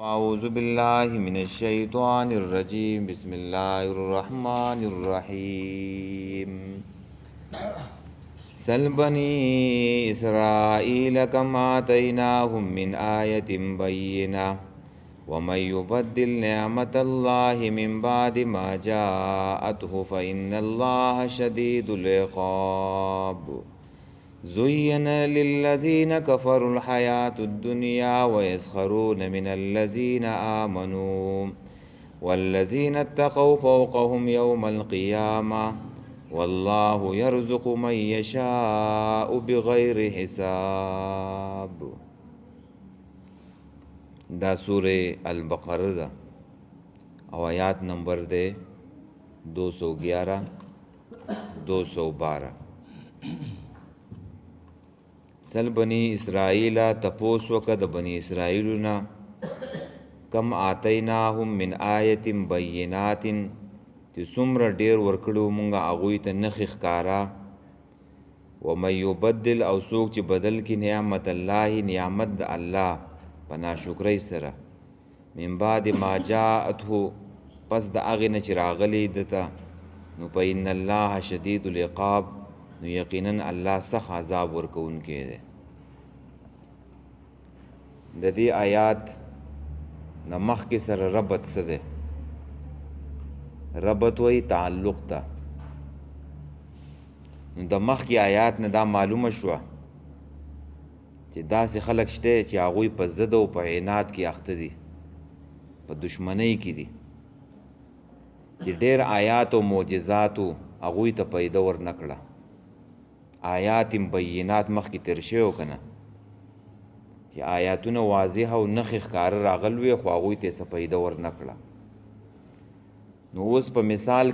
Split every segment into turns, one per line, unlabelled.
أعوذ بالله من الشيطان الرجيم بسم الله الرحمن الرحيم سل بني إسرائيل كم آتيناهم من آية بينة ومن يبدل نعمة الله من بعد ما جاءته فإن الله شديد العقاب زين للذين كفروا الحياة الدنيا ويسخرون من الذين آمنوا والذين اتقوا فوقهم يوم القيامة والله يرزق من يشاء بغير حساب. دا سورة البقرة دا او آیات نمبر دے 211 212. سل بنی اسرائیل تپوس وکه د بنی اسرائیلنا کم آتیناهم من آیت بینات چې څومره ډیر ورکړو مونږه هغوی ته نښې ښکارا ومن یبدل او څوک چې بدل کی نعمت الله نعمت د الله په ناشکرۍ سره من بعد ما جاءته پس د هغې نه چې راغلی دته نو فإن الله شدید العقاب نو یقینا الله سخت عذاب ورکوونکی دی. د دې آیات نه مخکې سره ربط څه دی؟ ربط وایي تعلق ته. نو د مخکې آیات نه دا معلومه شوه چې داسې خلک شته چې هغوی په ضد او په عناد کې اخته دي، په دشمنۍ کې دي، چې ډېر آیات او معجزاتو هغوی ته پیدا ورنه کړه. آیات بینات مخکې تیر شوی و که نه، چې آیاتونه واضح او نښې ښکاره راغل وي خو هغوی ته یې څه پیدا ورنه کړه. نو اوس په مثال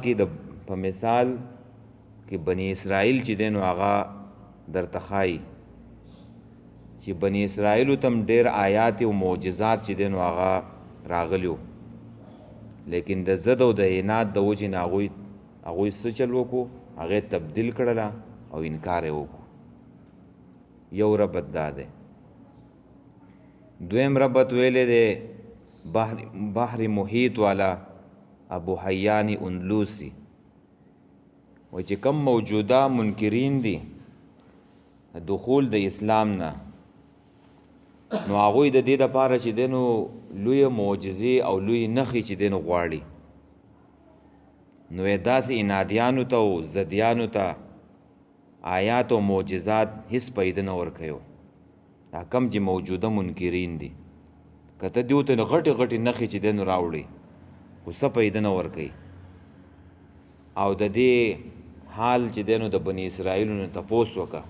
کې بني اسرائیل چې دی نو هغه درته ښایي چې بني اسرائیلو ته هم ډېر آیات او معجزات چې دی نو هغه راغلي وو، لیکن د ضد او د عناد د وجې نه هغوی څه چل وکړو؟ هغې تبدیل کړله او انکار یې وکړو. یو ربط دا دی. دویم ربط ویلی دی بحر محیط والا ابو حیان اندلوسی و چې کم موجوده منکرین دي دخول د اسلام نه، نو هغوی د دې دپاره چې دی نو لویه معجزې او لوی نښې چې دی نو غواړي، نو یې داسې انادیانو ته او ضدیانو ته آیات او معجزات هیڅ پیدا نه ورکوي. دا کم چې موجوده منکرین دي که ته دیو ته غټې غټې نښې چې دی نو راوړي خو څه پیدا نه ورکوي. او د دې حال چې دی نو د بني اسرائیلو نه تپوس وکړه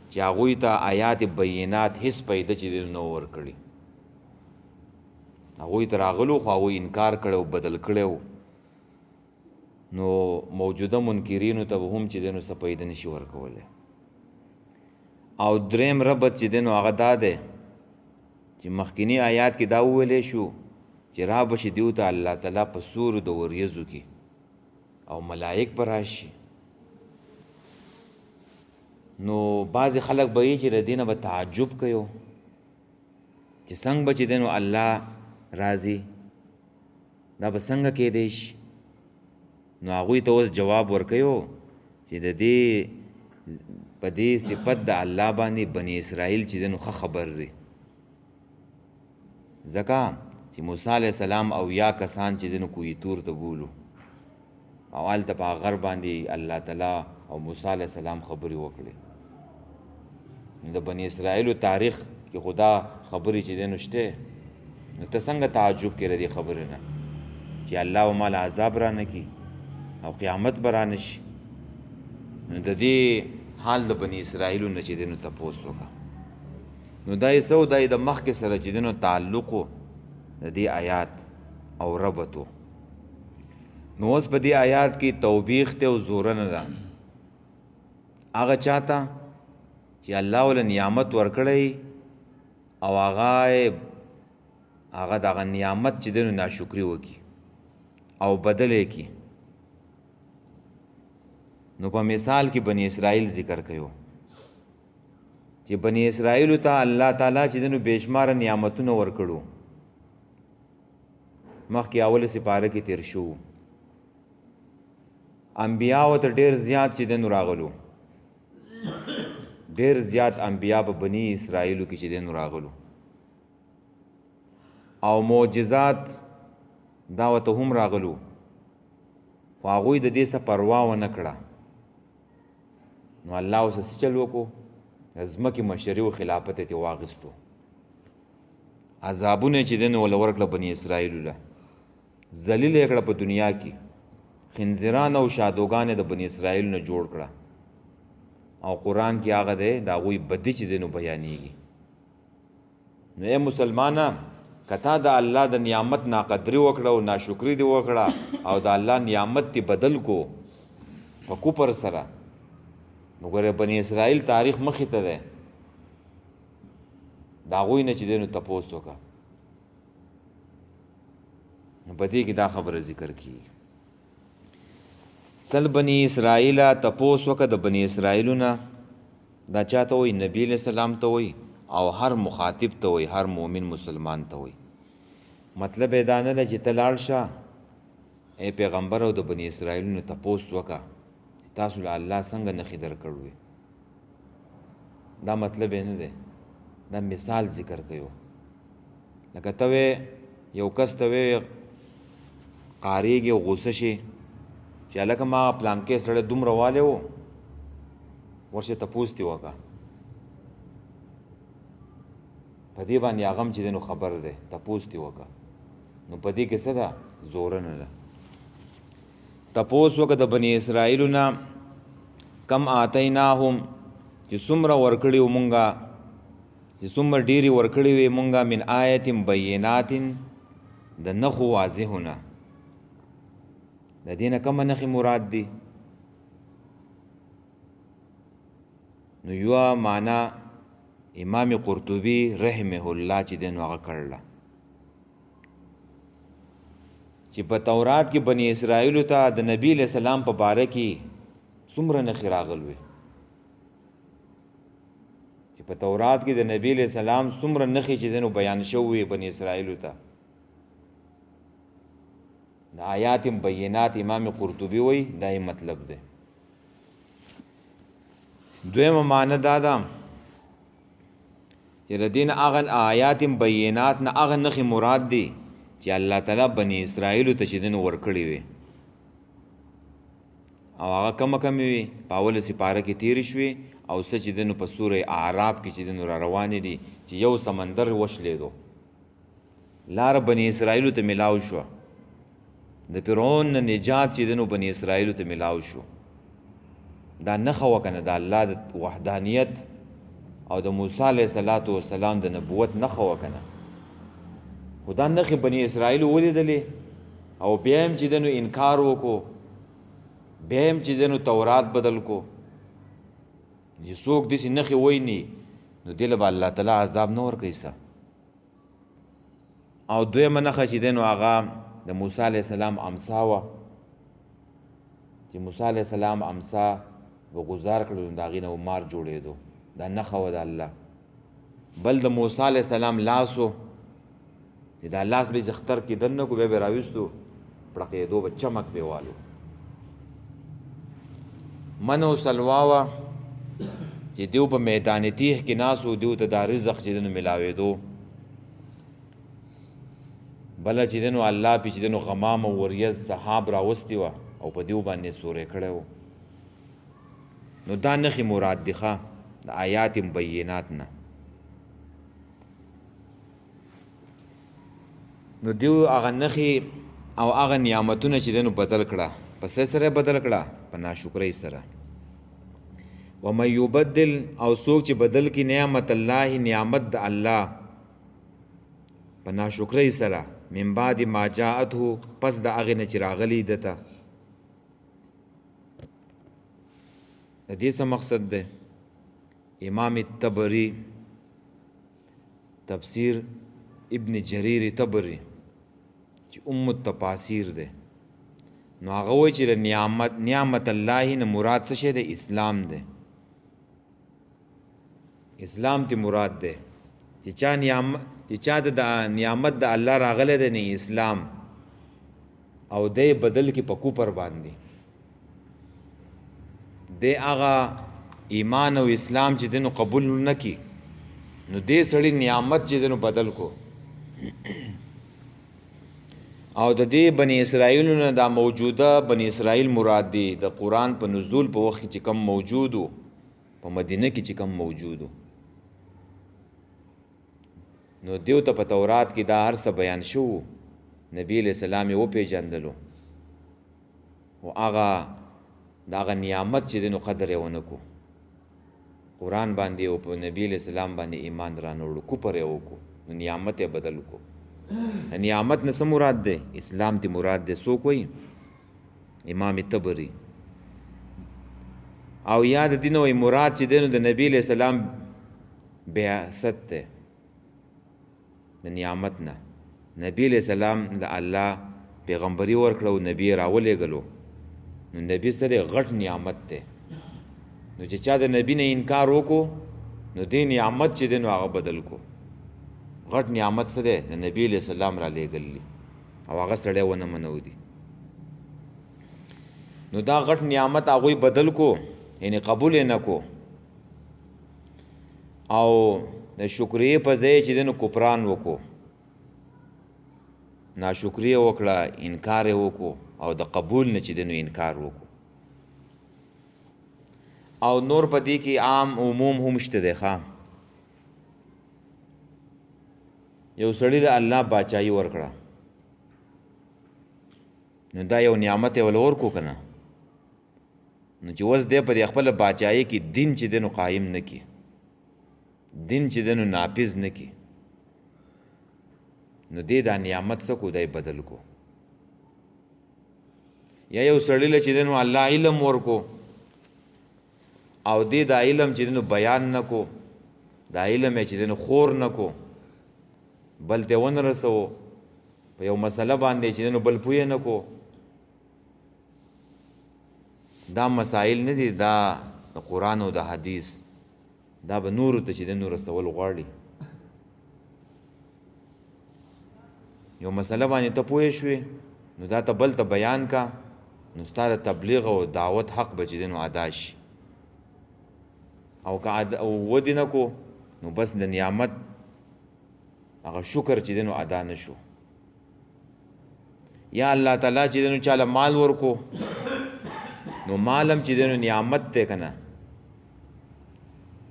چې هغوی ته آیات بینات هیڅ پیدا چې دی نو ورکړي. هغوی ته راغلو خو هغوی انکار کړی او بدل کړی و، نو موجوده منکرینو ته به هم چې دی نو څه پیدا نشي ورکولی. او دریم ربط چې دی نو هغه دا دی چې مخکینی آیات کې دا وویلی شو چې را به شي دیو ته الله تعالی په سورو د وریځو کې او ملائک به راشي. نو بعضې خلک به یې چې د دې نه به تعجب کوي چې څنګه به چې دی نو الله راځي، دا به څنګه کیدی شي؟ نو هغوی ته اوس جواب ورکوي چې د دې په دې صفت د الله باندې بني اسرائیل چې دی نو ښه خبر دی، ځکه چې موسی علیه السلام او یا کسان چې دی نو کوی تور ته بولو او هلته په هغه غر باندې الله تعالی او موسی علیه السلام خبرې وکړې. نو د بني اسرائیلو تاریخ کې خدا خبرې چې دی نو شته، نو ته څنګه تعجب کې دې خبرې نه چې الله به مال عذاب را نه کي او قیامت به را نشي؟ نو د دې حال د بني اسرائیلو نه چې دی نو تپوس وکړه. نو دا یې څه و؟ دا یې د مخکې سره چې دی نو تعلق و د دې آیات او ربط و. نو اوس په دې آیات کې توبیخ ته او زورنه ده هغه چاته چې الله ول نعمت ورکړی او هغه دغه نعمت چې دی نو ناشکري وکړي او بدل یې کړي. نو په مثال کې بني اسرائیل ذکر کړو چې بني اسرائیل ته الله تعالی چې دنو بشمار نعمتونه ورکړو مخکې اول سپاره کې تیر شو انبیاء ته ډېر زیات چې دنو راغلو ډېر زیات انبیاء په بنی اسرائیلو کې چې دنو راغلو او معجزات دا ورته هم راغلو خو هغوی د دې څه پروا ونه کړه نو الله اوس څه چل وکړو ځمکې مشري و خلافت یې ترې واخیستو عذابونه چې دنو وله ورکړه بني اسرائیلو له ذلیل یې کړه په دنیا کې خنزیران او شادوګانې د بني اسرائیلو نه جوړ کړه او قرآن کې هغه دی د هغوی بدي چې دی نو بیانېږي نو ای مسلمانه که تا د الله د نعمت ناقدري وکړه او ناشکري دې وکړه او د الله نعمت دې بدل کو په کفر سره نو ګوره بني اسرائیل تاریخ مخې ته دی د هغوی نه چې دی نو تپوس وکړه نو په دې کې دا خبره ذکر کیږي سل بني اسرائیل تپوس وکړه د بني اسرائیلو نه دا چاته وایي نبی علیہ السلام ته وایي او هر مخاطب ته وایي هر مؤمن مسلمان ته وایي مطلب یې دا نه ده چې ته لاړ شه ای پیغمبر او د بني اسرائیلو نه تپوس وکړه چې تاسو له الله څنګه نښې درکړوې دا مطلب یې نه دی دا مثال ذکر کوي لکه ته یو کس ته وې قاریږي او غوسه شي چې هلکه ما پلانکې سړی دومره والی و ورشه تپوس دې وکړه په دې باندې هغه هم چې دی نو خبر دی تپوس دې وکړه نو په دې کې څه ده زوره نه ده تپوس وکړه د بني اسرائیلو نه کم آتیناهم چې څومره ورکړي وو مونږه چې څومره ډېرې ورکړې وې مونږه من آیت بینات د نښو واضحونه د دې نه کومه نښې مراد دي نو یوه معنا امام قرطبي رحمه الله چې دی نو هغه کړله چې په تورات کې بني اسرائیلو ته د نبی علیہ السلام په باره کې څومره نښې راغلوې چې په تورات کې د نبی علیہ السلام څومره نښې چې دی نو بیان شوې بني اسرائیلو ته د آیات بینات امام قرطبي وایي دا یې مطلب دی دویمه معنی دا ده چې د دې نه هغه آیات بینات نه هغه نښې مراد دي چې الله تعالی بني اسرائیلو ته چې دی نو ورکړې وې او هغه کمه کمې وې په اوله سپاره کې تېرې شوې او څه چې دی نو په سوره اعراف کې چې دی نو را روانې دي چې یو سمندر وشلېدو لاره بني اسرائیلو ته میلاو شوه د فرعون نه نجات چې دی نو بني اسرائیلو ته میلاو شو دا نښه وه که نه د الله د وحدانیت او د موسی علیه السلام د نبوت نښه وه که نه خو دا نښې بني اسرائیلو ولیدلې او بیا هم چې دی نو انکار وکړو بیا هم چې دی نو تورات بدل کو چې څوک داسې نښې ویني نو دې له به الله تعالی عذاب نه ورکوي څه او دویمه نښه چې دی نو هغه د موسی علیه السلام امسا وه چې موسی علیه السلام امسا به غزار کړو نو د هغې نه مار جوړېدو دا نښه وه د الله بل د موسی علیه السلام لاس و چې دا لاس به یې زختر کې دننه کړو بیا به یې راویستو پړقېدو به چمک به یې والو من او سلوا وه چې دیو په میدان تیح کې ناست و دیو ته دا رزق چې دی نو میلاوېدو بله چې دی نو الله پې چې دی نو غمام او وریځ سحاب راوستې وه او په دیو باندې سورې کړی و نو دا نښې مراد دي ښه د آیات بینات نه نو دیو هغه نښې او هغه نعمتونه چې دی نو بدل کړه په څه سره بدل کړه په ناشکرۍ سره ومن یبدل او څوک چې بدل کی نعمت الله نعمت د الله په ناشکرۍ سره من بعد ما جاءته پس د هغې نه چې راغلی ده ته د دې څه مقصد دی امام طبري تفسیر ابن جریر طبري چې التفاسیر دی نو هغه وایي چې د نعمت الله نه مراد څه شی دی اسلام دی اسلام تی مراد دی چې چا ته د نعمت د الله راغلی دی نه اسلام او دی بدل کی په کوپر باندې دی هغه ایمان او اسلام چې دینو قبول نه کی نو دې سړی نعمت چې دینو بدل کو او د دې بنی اسرائیل نه دا موجوده بنی اسرائیل مراد دی د قرآن په نزول په وخت چې کم موجودو په مدینه کې چې کم موجودو نو دیو ته په تورات کې دا هر څه بیان شو نبی علیہ السلام یې وپېژندلو او هغه د هغه نعمت چې دی نو قدر یې ونه کو قرآن باندې او په نبی علیہ السلام باندې ایمان رانوړو کفر یې وکړو نو نعمت یې بدل کو نعمت نه څه مراد دی اسلام تی مراد دی څوک وایي امام طبري او یاد دي نو مراد چې دی نو د نبی علیہ السلام بعثت دی د نعمت نه نبی علیہ السلام د الله پیغمبري ورکړو نبی راولېږلو نو نبی سره غټ نعمت دی نو چې چا د نبی نه انکار وکړو نو دې نعمت چې دی نو هغه بدل کو غټ نعمت څه دی د نبی علیہ السلام را لېږلی او هغه سړی ونه منو دي نو دا غټ نعمت هغوی بدل کو یعنی قبول یې نه کو او د شکریې په ځای چې دی نو کفران وکړو ناشکریه وکړه انکار یې وکړو او د قبول نه چې دی نو انکار وکړو او نور په دې کې عام عموم هم شته دی ښه یو سړی د الله باچایي ورکړه نو دا یو نعمت یې ول ورکو که نه نو چې اوس دی په دې خپله باچایي کې دین چې دی نو قایم نه کي دین چې دی نو نافظ نه کي نو دی دا نعمت څه کو دی بدل کو یا یو سړی له چې دی نو الله علم ورکو او دی دا علم چې دی نو بیان نه کو دا علم یې چې دی نو خور نه کو بل ته ونه رسو په یو مسله باندې چې دی نو بل پوی نه کو دا مسائل نه دي دا د قرآن او د حدیث دا به نورو ته چې دی نو رسول غواړي یو مسله باندې ته پوه شوې نو دا ته بل ته بیان کا نو ستا د تبلیغ او دعوت حق به چې دی نو ادا شي او که ودې نه کو نو بس د نعمت هغه شکر چې دی نو ادا نه شو یا الله تعالی چې دی نو چاله مال ورکو نو مالم چې دی نو نعمت دی که نه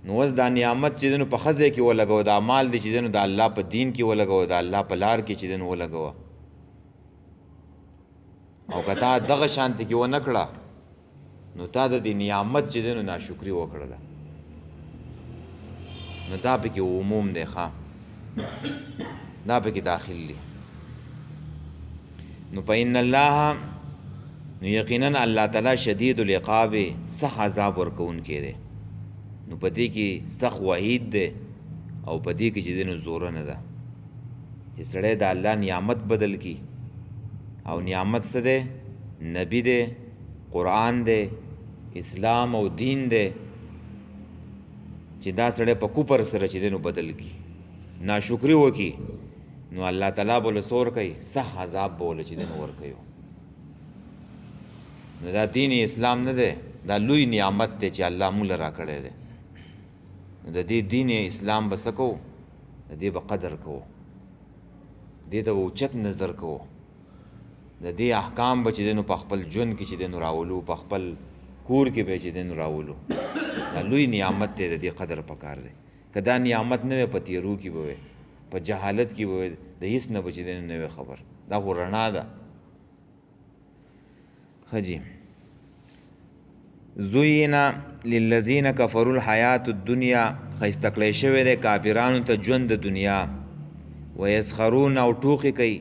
نو اوس دا نعمت چې دی نو په ښځې کې ولګوه دا مال دی چې دی نو د الله په دین کې ولګوه د الله په لار کې چې دی نو ولګوه او که تا دغه شانتې کې ونه کړه نو تا د دې نعمت چې دی نو ناشکري وکړله نو دا پکې عموم دی ښه دا پکې داخل دی نو په ان الله نو یقینا الله تعالی شدید العقاب سخت عذاب ورکوونکی دی نو په دې کې سخت وعید دی او په دې کې چې دی نو زوره نه ده چې سړی د الله نعمت بدل کی او نعمت څه دی نبی دی قرآن دی اسلام او دین دی چې دا سړی په کوپر سره چې دی نو بدل کی ناشکری وکي نو الله تعالی بوله سور کوي سخت عذاب بوله چې دی نو ورکوي نو دا دین اسلام نه دی دا لوی نعمت دی چې الله موږ را کړی دی نو د دې دین اسلام به څه کوو د دې به قدر کوو دې ته به اوچت نظر کوو د دې احکام به چې دی نو په خپل ژوند کې چې دی نو راولو په خپل کور کې به چې دی نو راولو دا لوی نعمت دی د دې قدر پکار دی که دا نعمت نه وی په تیرو کې به وی په جهالت کې به وی د هیڅ نه به چې دی نو نه وی خبر دا خو رڼا ده ښه جي زوینا للذین کفروا الحیات الدنیا ښایسته کړی شوی دی کافرانو ته ژوند د دنیا ویسخرون او ټوقې کوي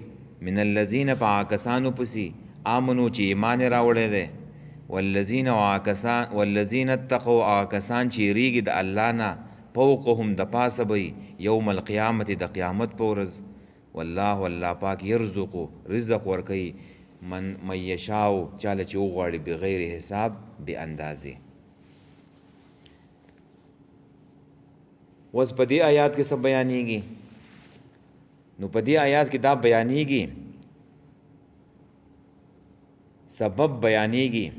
من الذین په هغه کسانو پسې آمنو چې ایمان یې راوړی دی والذین اتقوا هغه کسان چې یریږي د الله نه فوقهم د پاسه به یوم القیامت د قیامت په ورځ والله الله پاک یرزقو رزق ورکوي من یشاو چاله چې وغواړي بغیر حساب بې اندازې اوس په دې آیات کې څه بیانېږي نو په دې آیات کې دا بیانېږي سبب بیانېږي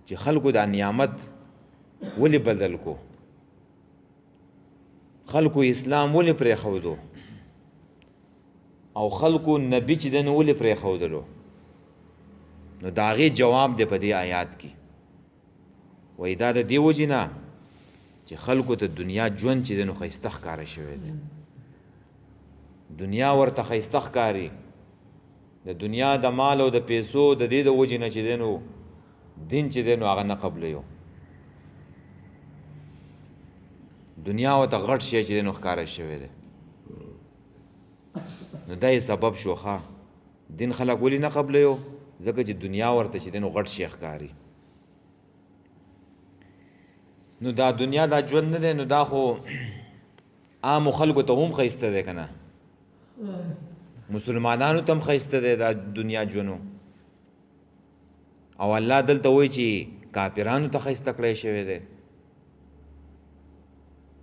چې خلکو دا نعمت ولې بدل کو، خلکو اسلام ولې پرېښودو او خلکو نبی چې دنو ولې پرېښودلو. نو د هغې جواب دی په دې آیات کې. وایي دا د دې وجې نه چې خلکو ته دنیا ژوند چې دی نو ښایسته ښکاره شوی دی. دنیا ورته ښایسته ښکاري، د دنیا د مال او د پیسو د دې د وجې نه چې دی نو دین چې دی نو هغه نه قبلوي. دنیا ورته غټ شی چې دی نو ښکاره شوی دی. نو دا یې سبب شو ښه دین خلک ولې نه قبلوي؟ ځکه چې دنیا ورته چې دی نو غټ شی ښکاري. نو دا دنیا دا ژوند نه دی، نو دا خو عامو خلکو ته هم ښایسته دی که نه؟ مسلمانانو ته هم ښایسته دی دا دنیا ژوند. او الله دلته وایي چې کافرانو ته ښایسته کړی شوی دی.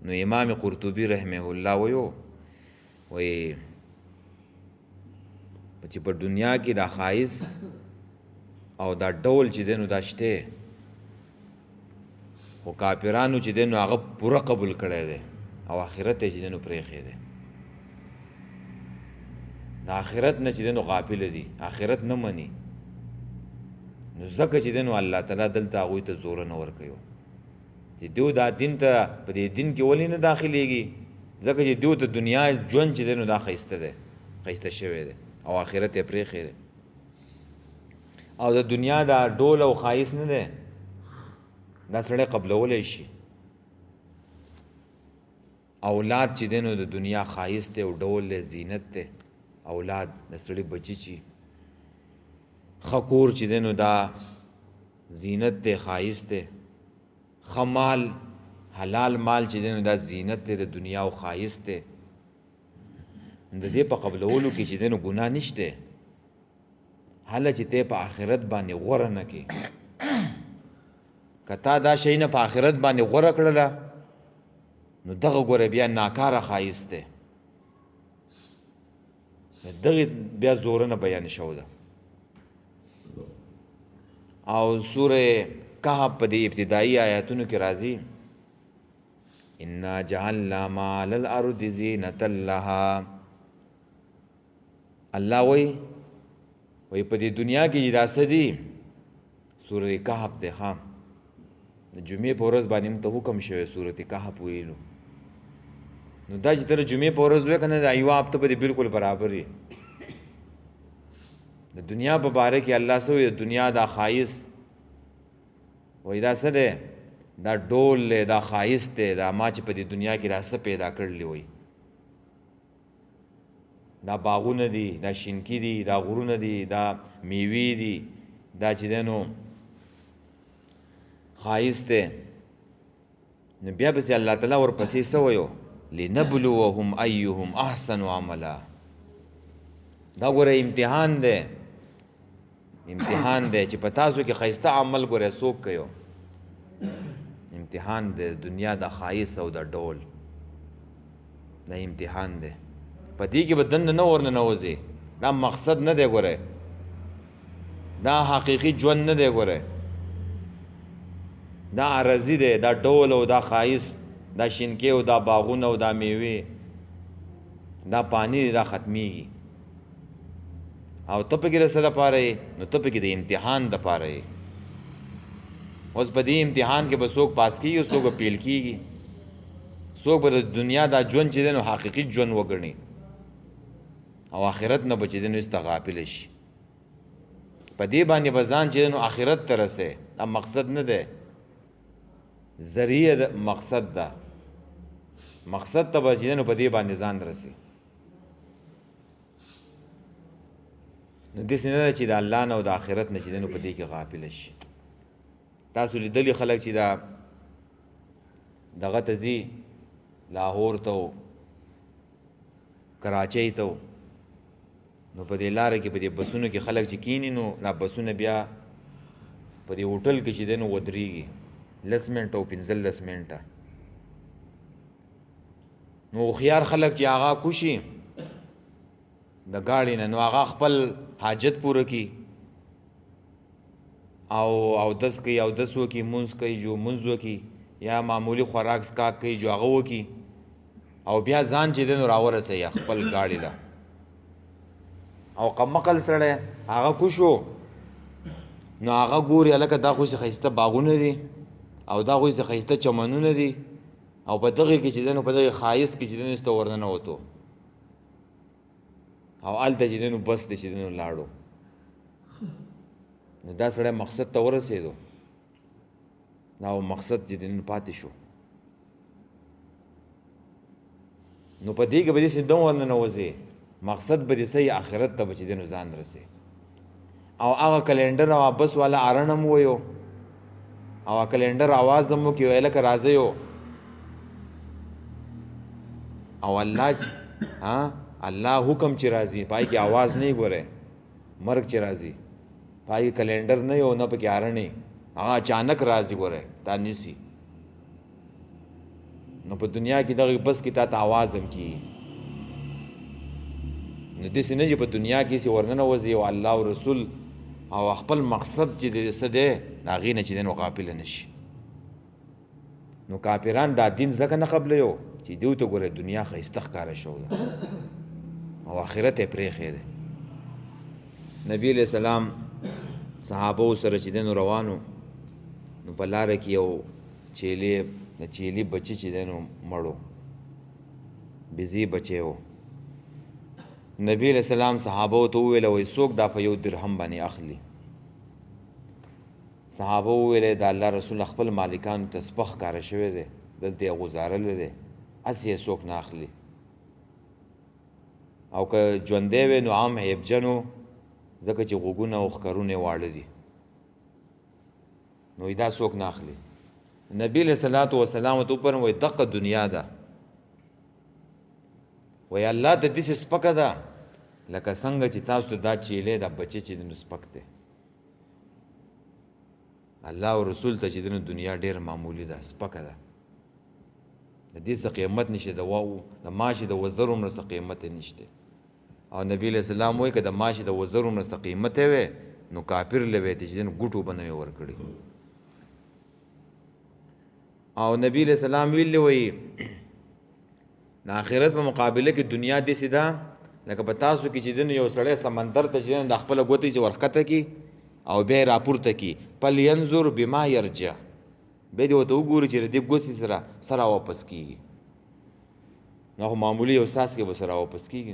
نو امام قرطبي رحمه الله وایي چې په دنیا کې دا ښایست او دا ډول چې دی نو دا شته، خو کافرانو چې دی نو هغه پوره قبول کړی دی او آخرت یې چې دی نو پرېښی دی. د آخرت نه چې دی نو غافل دي، آخرت نه مني. نو ځکه چې دی نو الله تعالی دلته هغوی ته زوره نه ورکوي چې دیو دا دین ته په دې دین کې ولې نه داخلېږي؟ ځکه چې دیو ته دنیا ژوند چې دی نو دا ښایسته دی، ښایسته شوی دی او آخرت یې پرېښی دی. او د دنیا دا ډول او ښایست نه دی، دا سړی قبلولی شي. اولاد چې دی نو د دنیا ښایست دی او ډول دی، زینت دی. اولاد د سړي بچي چې ښه کور چې دی نو دا زینت دی، ښایست دی. ښه مال، حلال مال چې دی نو دا زینت دی د دنیا او ښایست دی. د دې په قبلولو کې چې دی نو ګناه نشته، هله چې ته په آخرت باندې غوره نه کې. که تا دا شی نه په آخرت باندې غوره کړله نو دغه ګوره بیا ناکاره ښایست دی، دغه بیا زوره نه بیان شو ده. او سوره کهف په دې ابتدایي آیاتونو کې راځي انا جعلنا ما علی الارض زینة لها. الله وایي په دې دنیا کې دا څه دي؟ سوره کهف دی. ښه د جمعې په ورځ باندې موږ ته حکم شوی سورت کهف ویلو. نو دا چې ته جمعې په ورځ وایې که نه، دا یوه هفته به دې بلکل برابر وي. د دنیا په باره کې الله څه وایي؟ د دنیا دا ښایست وایي دا څه دی؟ دا ډول دی، دا ښایست دی، دا ما چې په دې دنیا کې دا څه پیدا کړلي وایي. دا باغونه دي، دا شینکي دي، دا غرونه دي، دا میوې دي، دا چې دی نو ښایست دی. نو بیا پسې الله تعالی ورپسې څه وایو؟ لنبلوهم ایهم احسن عملا. دا ګوره امتحان دی، امتحان دی چې په تاسو کې ښایسته عمل ګوره څوک کوي. امتحان دی دنیا د ښایست او د ډول، دا امتحان دی. په دې کې به دننه نه ورننوځي، دا مقصد نه دی ګوره، دا حقیقي ژوند نه دی ګوره، دا عرضي دی، دا ډول او دا ښایست، دا شینکې او دا باغونه او دا میوې، دا پانی دی، دا ختمیږي. او ته پکې د څه دپاره یې؟ نو ته پکې د امتحان دپاره یې. اوس په دې امتحان کې به څوک پاس کېږي او څوک به پیل کېږي. څوک به د دنیا دا ژوند چې دی نو حقیقي ژوند وګڼي او آخرت نه به چې دی نو هېڅ ته غافل شي. په دې باندې به ځان چې دی نو آخرت ته رسې. دا مقصد نه دی، ذریعه مقصد ده. مقصد ته به چې دی نو په دې باندې ځان رسې. نو داسې نه ده چې د الله نه او د آخرت نه چې دی نو په دې کې غافل شي. تاسو لیدلي خلک چې دا دغه ته ځي، لاهور ته و کراچۍ ته و، نو په دې لاره کې په دې بسونو کې خلک چې کیني، نو دا بسونه بیا په دې هوټل کې چې دی نو ودرېږي 10 منټه او 15 منټه. نو هوښیار خلک چې هغه کوشي د ګاډي نه، نو هغه خپل حاجت پوره کړي او دس کوي او دس وکي مونځ کوي جو مونځ وکي یا معمولی خوراک سکاک کوي جو هغه وکي او بیا ځان چې دی نو راورسوي خپل ګاډي له او قمقل سړی هغه کوشو نو هغه ګوري هلکه دا خو ښایسته باغونه دي او دا خو ښایسته چمنونه دي او په دغې کې چې دی نو په دغې ښایست کې چې دی نو هېڅ ته ورننوتو او هلته چې دی نو بس دی چې دی نو لاړو نو دا سړی مقصد ته ورسېدو دا مقصد چې دی نو پاتې شو نو په دې کې به داسې دم ورننوځې مقصد به دې صحیح آخرت ته به چې دی نو ځان رسې او هغه کلنډر او بس والا ارن هم ویو او کلنډر आवाज هم وکړي ویل که راځئ او الله الله حکم چې راځي پای کې आवाज نه ګوره مرګ چې راځي پای کې کلنډر نه یو نه پکې ارنې هغه اچانک راځي ګوره تا نیسي نو په دنیا کې دغه بس کې تا ته आवाज هم کیږي نو داسې نه چې په دنیا کې سي ورننوځي او الله او رسول او خپل مقصد چې د څه دی د هغې نه چې دی نو غافله نه شي نو کافران دا دین ځکه نه قبلوي چې دوی ته ګوره دنیا ښایسته ښکاره شو ده او آخرت یې پرېښی دی نبي علیه السلام صحابو سره چې دی نو روانو نو په لاره کې یو د چیلي بچي چې دی نو مړو بزي بچی و نبی علیہ السلام صحابو ته وویله وایي څوک دا په یو درهم باندې اخلي صحابه وویله د الله رسول خپل مالکانو ته سپه ښکاره شوی دی دلته یې غوځارلی دی هسې یې څوک نه اخلي او که ژوندی وی نو عام عیبجن و ځکه چې غوږونه او ښکرونه یې واړه دي نو دا څوک نه اخلي نبی علیه صلات وسلام ته وپرم وایي دقه دنیا ده وایي الله ته داسې سپکه ده لکه څنګه چې تاسو ته دا چیلی دا بچی چې دی نو سپک دی الله او رسول ته چې دی نو دنیا ډېر معمولي ده سپکه ده د دې څه قیمت نشته د ماشي د وزر عمره څه قیمت یې نشته او نبی علیه السلام وایي که د ماشي د وزر عمره څه قیمت یې وی نو کافر له وی ته چې دی نو ګوټو به نه وی ورکړي او نبی علیه السلام ویلي وایي د آخرت په مقابله کې دنیا داسې ده لکه په تاسو کې چې دی نو یو سړی سمندر ته چې دی نو د خپله ګوتې چې ورښکته کړي او بیا یې راپورته کړي فلینظر بما یرجع بیا دې ورته وګوري چې د دې ګوتې سره راواپس کېږي نو خو معمولي یو څاڅکی به سره واپس کېږي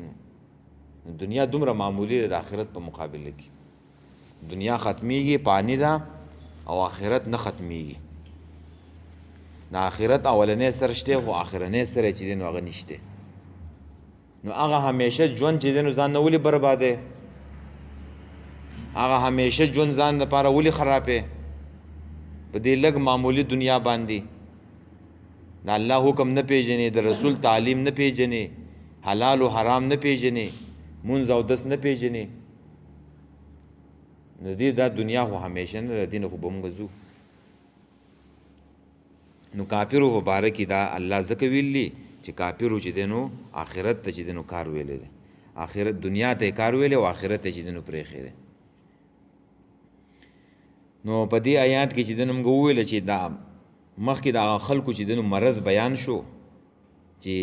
نو دنیا دومره معمولي ده د آخرت په مقابله کې دنیا ختمیږي پانی ده او آخرت نه ختمیږي د آخرت اولنی سر شته خو آخرنی سر چې دی نو هغه نشته نو هغه همیشه ژوند چې دی نو ځان نه ولې بربادې هغه همیشه ژوند ځان لپاره ولې خرابې په دې لږ معمولي دنیا باندې د الله حکم نه پیژنې د رسول تعلیم نه پیژنې حلال و حرام نه پیژنې مونځ او دس نه پیژنې نو دې دا دنیا خو همیشه نه دی نو خو به موږ ځو نو کافرو په باره کې دا الله ځکه ویلي چې کافرو چې دی نو آخرت ته چې دی نو کار ویلی دی آخرت دنیا ته یې کار ویلی او آخرت ته چې دی نو پرېښی دی نو په دې آیات کې چې دی نو موږ وویله چې دا مخکې د هغه خلکو چې دی نو مرض بیان شو چې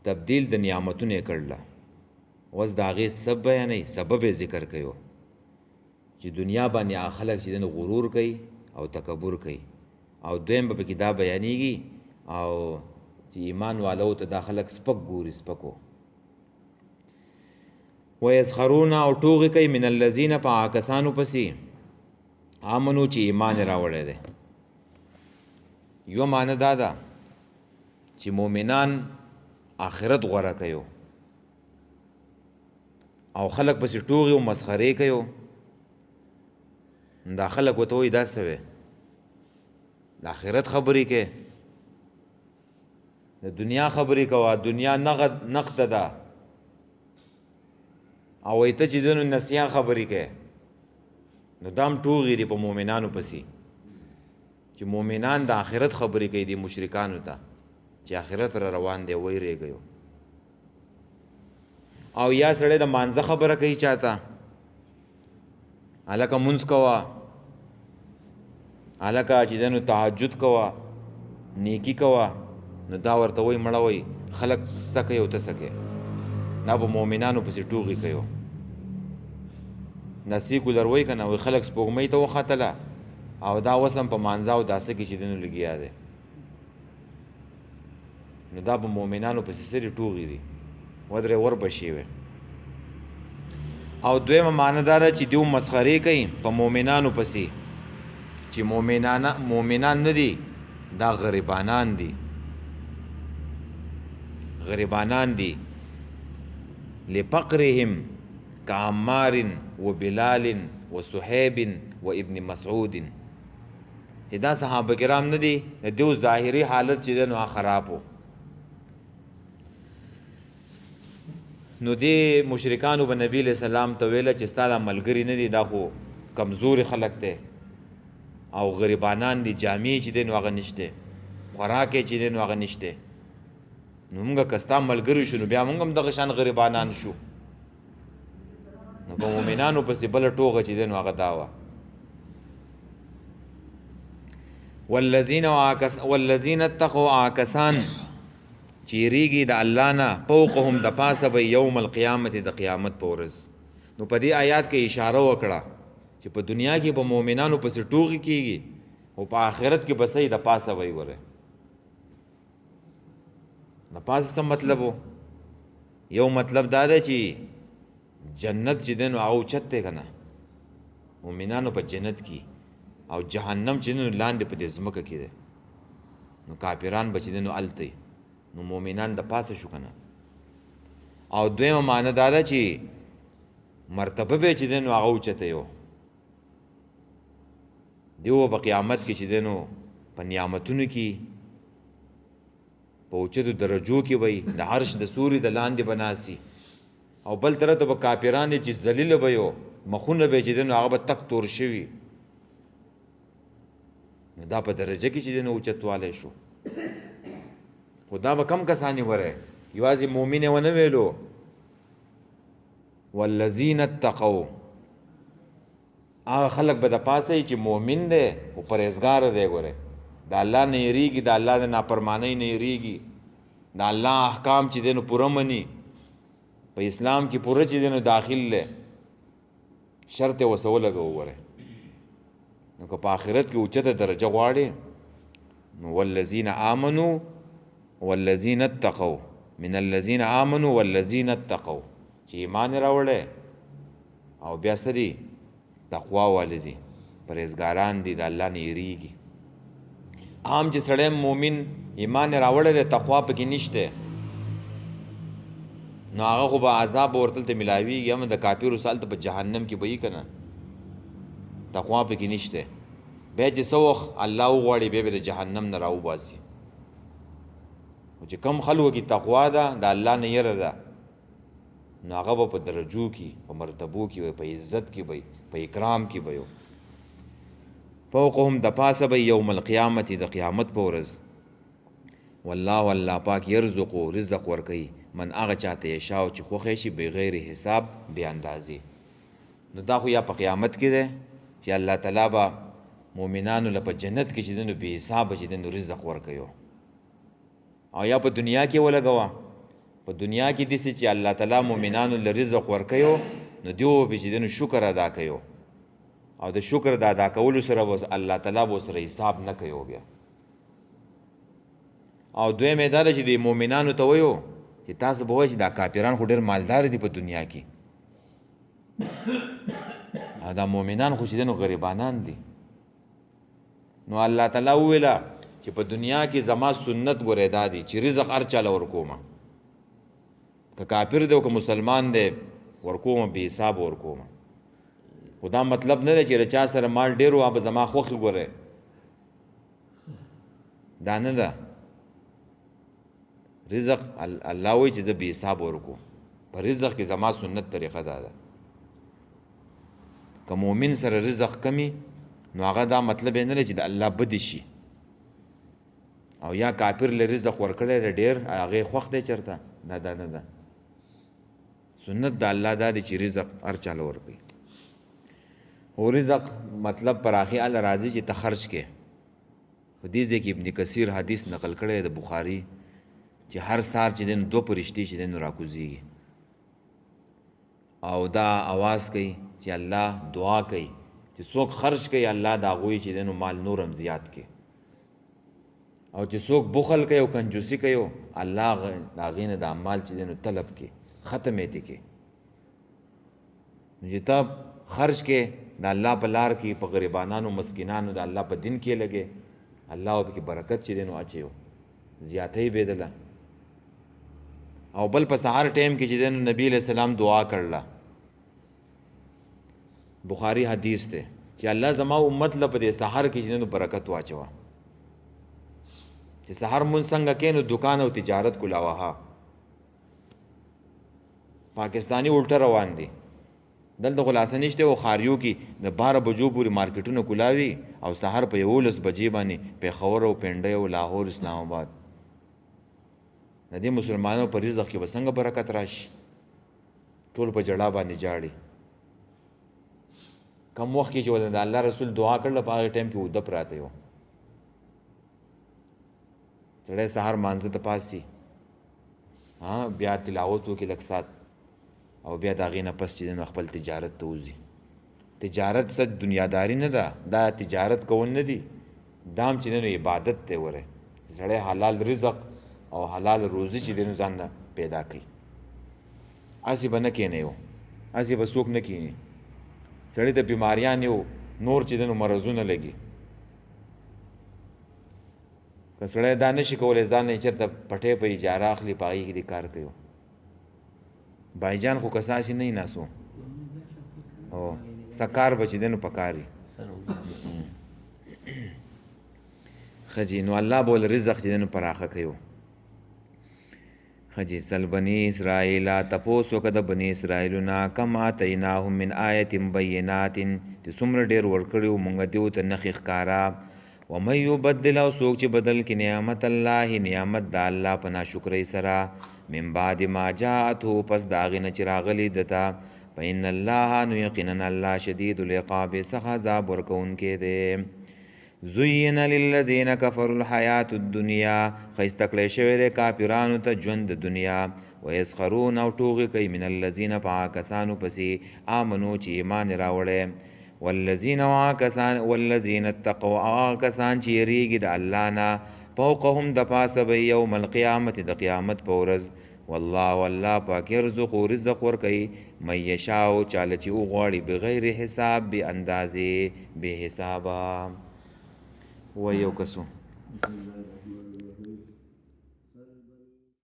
تبدیل د نعمتونو یې کړله اوس د هغې سبب یې ذکر کوي چې دنیا باندې هغه خلک چې دی نو غرور کوي او تکبر کوي او دویم به پکې دا بیانېږي او چې ایمان والو ته دا خلک سپک ګوري سپکو ویسخرون او ټوغې کوي من الذین په هغه کسانو پسې آمنو چې ایمان یې راوړی دی یو معنی دا ده چې مؤمنان آخرت غوره کوي او خلک پسې ټوغې او مسخرې کوي دا خلک ورته وایي دا څه وی د آخرت خبرې کې د دنیا خبرې کوه دنیا نقد ده او وایي ته چې دی نو نسیان خبرې کوې نو دا هم ټوغې دي په مؤمنانو پسې چې مؤمنان د آخرت خبرې کوي دي مشرکانو ته چې آخرت را روان دی ویرېږئ او یا سړی د مانځه خبره کوي چاته هلکه مونځ کوه هلکه چې دنو تهجد کوه نیکی کوه نو دا ورته وایي مړه وایي خلک څه کوي او ته څه کوې دا به مؤمنانو پسې ټوغې کوي دا سیکولر وایي که نه وایي خلک سپوږمۍ ته وختله او دا اوس هم په مانځه او داسه کې چې دنو لګیا دی نو دا به مؤمنانو پسې سرې ټوغې دي ودرې وربشې وې او دویمه معنی دا ده چې دیو مسخرې کوي په مؤمنانو پسې چې مؤمنان نه دي دا غریبانان دي لفقرهم كعمار وبلال وصهيب وابن مسعود چې دا صحابه کرام نه دي د دیو ظاهري حالت چې ده نو خرابو نو دی مشرکانو به نبی علیہ السلام ته ویله چې ستا دا ملګري نه دي دا خو کمزوري خلک دی او غریبانان دي جامې چې دی نو هغه نشته خوراک چې دی نو هغه نشته نو موږ که ستا ملګري شو نو بیا موږ هم دغه شان غریبانان شو نو په مؤمنانو پسې بله ټوغه چې دی نو هغه دا وه والذین اتقوا آکسان چې یریږي د الله نه فوقهم د پاسه به یوم القیامت د قیامت په ورځ نو په دې آیات کې اشاره وکړه چې په دنیا کې په مؤمنانو پسې ټوغې کېږي او په آخرت کې بسې د پاسه وی وره د پاسه څه مطلب و یو مطلب دا دی چې جنت چې دی نو هغه اوچت دی که نه مؤمنانو په جنت کې او جهنم چې دی نو لاندې په دې ځمکه کې دی نو کافران به چې دی نو هلته نو مؤمنان د پاسه شو کنه او دویمه معنی دا ده چې مرتبه به چې دی نو هغه اوچته یو دیو په قیامت کې چې دی نو په نعمتونو کې په اوچتو درجو کې وي د عرش د سوري د لاندې بناسي او بل طرف ته به کافران چې ذلیله به یو مخونه به چې دی نو هغه به تک تور شوي نو دا په درجه کې چې دی نو اوچتوالی شو خو دا به کم کسانی وره یوازې مؤمن یې ونه ویلو والذین اتقوا هغه خلک به د پاسه چې مؤمن دی او پرهیزګار دی ګوره د الله نه یریږي د الله د نافرمانۍ نه یریږي د الله احکام چې دی نو پوره مني په اسلام کې پوره چې دی نو داخل دی شرط یې ورسه ولګوه وره نو که په آخرت کې اوچته درجه غواړې نو والذین آمنوا والذین اتقوا من الذین آمنوا والذین اتقوا چې ایمان راوړی او بیا څه دي تقوا والي دي پرهیزګاران دي د الله نه یریږي عام چې سړی مؤمن ایمان راوړی دی تقوا پکې نشته نو هغه خو به عذاب ورته ته ملاویږي هم د کافرو سال ته په جهنم کې به یي که نه تقوا پکې نشته بیا چې څه وخت الله وغواړي بیا به د جهنم نه راوباسي چې کم خلکو کې تقوا ده د الله نه یره ده نو هغه به په درجو کې په مرتبو کې وي په عزت کې وي په اکرام کې وي فوقهم د پاسه به یوم القیامت د قیامت په ورځ والله پاک یرزقو رزق ورکوي من هغه چاته یشاء چې خوښی شي بغیر حساب بې اندازې نو دا خو یا په قیامت کې ده چې الله تعالی به مؤمنانو له په جنت کې چې دی نو بې حسابه چې دی نو رزق ورکوي او یا په دنیا کې ولګوه په دنیا کې داسې چې الله تعالی مؤمنانو له رزق ورکوي نو دیو به چې دی نو شکر ادا کوي او د شکر د ادا کولو سره به الله تعالی به سره حساب نه کوي بیا او دویمه دا ده چې د مؤمنانو ته وایو چې تاسو به وایئ چې دا کافران خو ډېر مالدار دي په دنیا کې او دا مؤمنان خو چې دی نو غریبانان دي نو الله تعالی وویله چې په دنیا کې زما سنت ګورې دا دي چې رزق هر چاله ورکومه که کافر دی او که مسلمان دی ورکومه بې حسابه ورکومه خو دا مطلب نه دی چې د چا سره مال ډېر و به زما خوښې ګورې دا نه ده رزق الله وایي چې زه بې حسابه ورکوم په رزق کې زما سنت طریقه دا ده که مؤمن سره رزق کمی نو هغه دا مطلب یې نه دی چې د الله بدې شي او یا کافر له رزق ورکړی دی ډېر هغې خوښ دی چېرته نه دا نه ده سنت د الله دا دی چې رزق هر چاله ورکوي او رزق مطلب پراخي ال راضي چې تخرج کې په دې ځکه ابن کثیر حدیث نقل کړی د بخاری چې هر سار چې دین دو پرشتي چې دین راکوزیږي او دا आवाज کوي چې الله دعا کوي چې څوک خرج کوي الله دا غوي چې دین مال نورم زیات کوي او چې څوک بخل کوي او کنجوسی کوي الله دا غینه د مال چې دین طلب کوي ختمې دي کې چې تب خرج کې د الله په لار کې په غریبانو مسکینانو د الله په دین کې لګي الله او کې برکت چې دینو اچيو زیاتې بدله او بل په سحر ټیم کې چې دینو نبی له سلام دعا کړله بخاری حدیث ته چې الله زما امت له په دې سحر کې چې دینو برکت واچوا چې سحر مون څنګه کینو دکان او تجارت کولاوه پاکستانی الټا روان دي دلته خلاصه نشته او خاریو کې د 12 بجو پورې مارکیټونو کولاوي او سحر په 11 بجې باندې پیښور او پنډه او لاهور اسلام آباد د دې مسلمانانو په رزق کې وسنګ برکت راشي ټول په جړه باندې جاړي کم وخت کې چې ولې د الله رسول دعا کړل په هغه ټیم کې ود پراته یو سړی سحر مانځه ته پاسي بیا تلاوت وکړي لږ سات او بیا د هغې نه پس چې دنو خپل تجارت ته وځي تجارت څه دنیاداري نه ده دا تجارت کول نه دي دام چې دنو عبادت ته وره سړی حلال رزق او حلال روزي چې دنو ځان پیدا کوي اسی به نه کینې یو اسی به څوک نه کینې سړی ته بیماریان یو نور چې دنو مرضونه لګي که سړی دا نشي کولی ځان نه چېرته پټۍ په اجاره اخلي په هغې کې دې کار کوي بایجان خو کساسي نه ناسو او سکار بچ دینو پکاري خجی نو الله بول رزق دینو پراخه کيو خجی سل بني اسرائيل تپوسو کده بني اسرائيلنا کما تیناهم من آیت بینات چې څومره ډیر ورکړیو مونږ دیو ته نخ ښکارا ومن يبدل او سوک چې بدل کې نعمت الله نعمت د الله په ناشکرۍ سره من بعد ما جاءته پس داغی نه چې راغلی دتا فإن الله نو یقینا الله شدید العقاب سخت عذاب ورکوونکی دی زین للذین کفروا الحیات الدنیا ښایسته کړی شوی دی کافرانو ته ژوند د دنیا ویسخرون او ټوغې کوي من الذین په هغه کسانو پسې آمنو چې ایمان یې راوړی والذین اتقوا هغه کسان چې یریږي د الله نه فوقهم د پاسه به یوم القیامت د قیامت په ورځ والله والله پاک یرزق رزق ورکوي من یشاء چاله چې وغواړي بغیر حساب بې اندازې بې حسابه و یو کسو